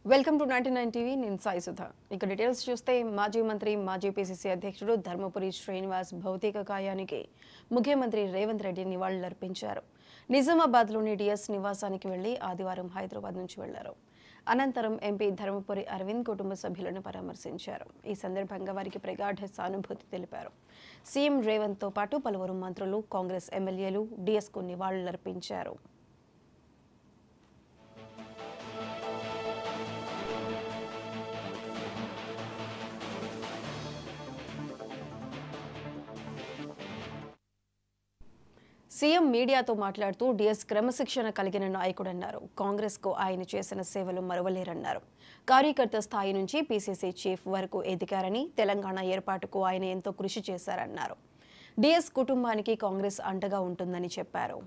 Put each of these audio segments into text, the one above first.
Welcome to 99 TV నేను సాయి సుధా. ఇక details చూస్తే మాజీ మంత్రి మాజీ పీసీసీ అధ్యక్షుడు ధర్మపురి శ్రీనివాస్ భౌతిక కాయానికి ముఖ్యమంత్రి రేవంత్ రెడ్డి నివాళులర్పించారు. నిజామాబాద్లోని డిఎస్ నివాసానికి వెళ్లి ఆదివారం హైదరాబాద్ నుంచి వెళ్లారు. అనంతరం ఎంపీ ధర్మపురి అరవింద్ కుటుంబ సభ్యులను పరామర్శించారు. ఈ సందర్భంగా వారికి ప్రగాఢ సానుభూతి తెలిపారు. సీఎం రేవంత్తో పాటు పలువురు మంత్రులు, కాంగ్రెస్ ఎమ్మెల్యేలు డిఎస్కు నివాళులర్పించారు. సీఎం మీడియాతో మాట్లాడుతూ డిఎస్ క్రమశిక్షణ కలిగిన నాయకుడన్నారు. కాంగ్రెస్కు ఆయన చేసిన సేవలు మరువలేరన్నారు. కార్యకర్త స్థాయి నుంచి పీసీసీ చీఫ్ వరకు ఎదిగారని, తెలంగాణ ఏర్పాటుకు ఆయన ఎంతో కృషి చేశారన్నారు. డిఎస్ కుటుంబానికి కాంగ్రెస్ అండగా ఉంటుందని చెప్పారు.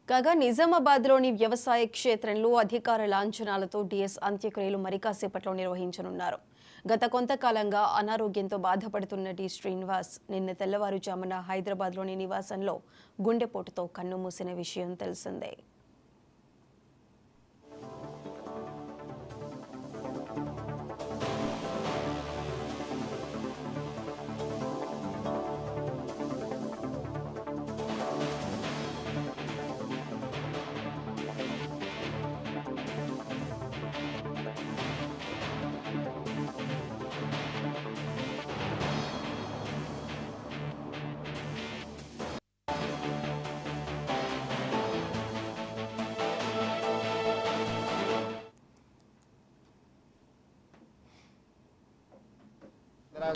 కాగా నిజామాబాద్లోని వ్యవసాయ క్షేత్రంలో అధికార లాంఛనాలతో డిఎస్ అంత్యక్రియలు మరికాసేపట్లో నిర్వహించనున్నారు. గత కొంతకాలంగా అనారోగ్యంతో బాధపడుతున్న డి శ్రీనివాస్ నిన్న తెల్లవారుజామున హైదరాబాద్లోని నివాసంలో గుండెపోటుతో కన్నుమూసిన విషయం తెలిసిందే.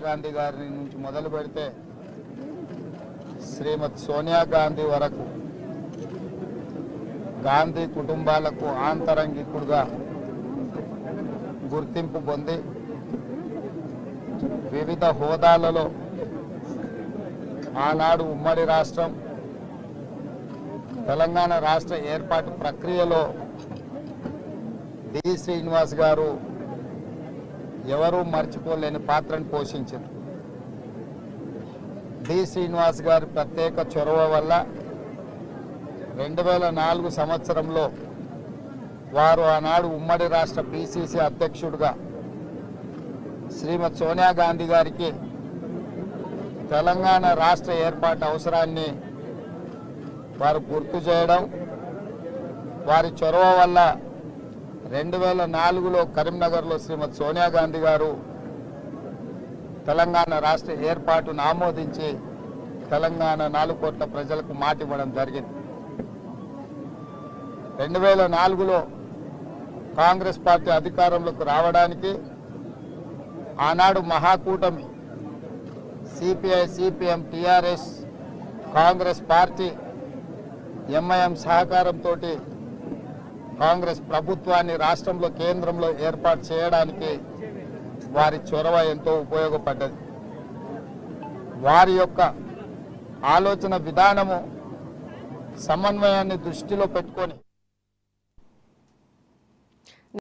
గాంధీ గారి నుంచి మొదలు పెడితే శ్రీమతి సోనియా గాంధీ వరకు గాంధీ కుటుంబాలకు ఆంతరంగికుడుగా గుర్తింపు పొంది వివిధ హోదాలలో ఆనాడు ఉమ్మడి రాష్ట్రం, తెలంగాణ రాష్ట్ర ఏర్పాటు ప్రక్రియలో డి శ్రీనివాస్ గారు ఎవరూ మర్చిపోలేని పాత్రను పోషించారు. డి శ్రీనివాస్ గారి ప్రత్యేక చొరవ వల్ల 2004 సంవత్సరంలో వారు ఆనాడు ఉమ్మడి రాష్ట్ర పీసీసీ అధ్యక్షుడిగా శ్రీమతి సోనియా గాంధీ గారికి తెలంగాణ రాష్ట్ర ఏర్పాటు అవసరాన్ని వారు గుర్తు చేయడం, వారి చొరవ వల్ల 2004లో కరీంనగర్లో శ్రీమతి సోనియా గాంధీ గారు తెలంగాణ రాష్ట్ర ఏర్పాటును ఆమోదించి తెలంగాణ 4 కోట్ల ప్రజలకు మాట ఇవ్వడం జరిగింది. 2004లో కాంగ్రెస్ పార్టీ అధికారంలోకి రావడానికి ఆనాడు మహాకూటమి CPI, CPM, TRS, Congress party, MIM సహకారంతో కాంగ్రెస్ ప్రభుత్వాన్ని రాష్ట్రంలో, కేంద్రంలో ఏర్పాటు చేయడానికి వారి చొరవ ఎంతో ఉపయోగపడ్డది. వారి యొక్క ఆలోచన విధానము, సమన్వయాన్ని దృష్టిలో పెట్టుకొని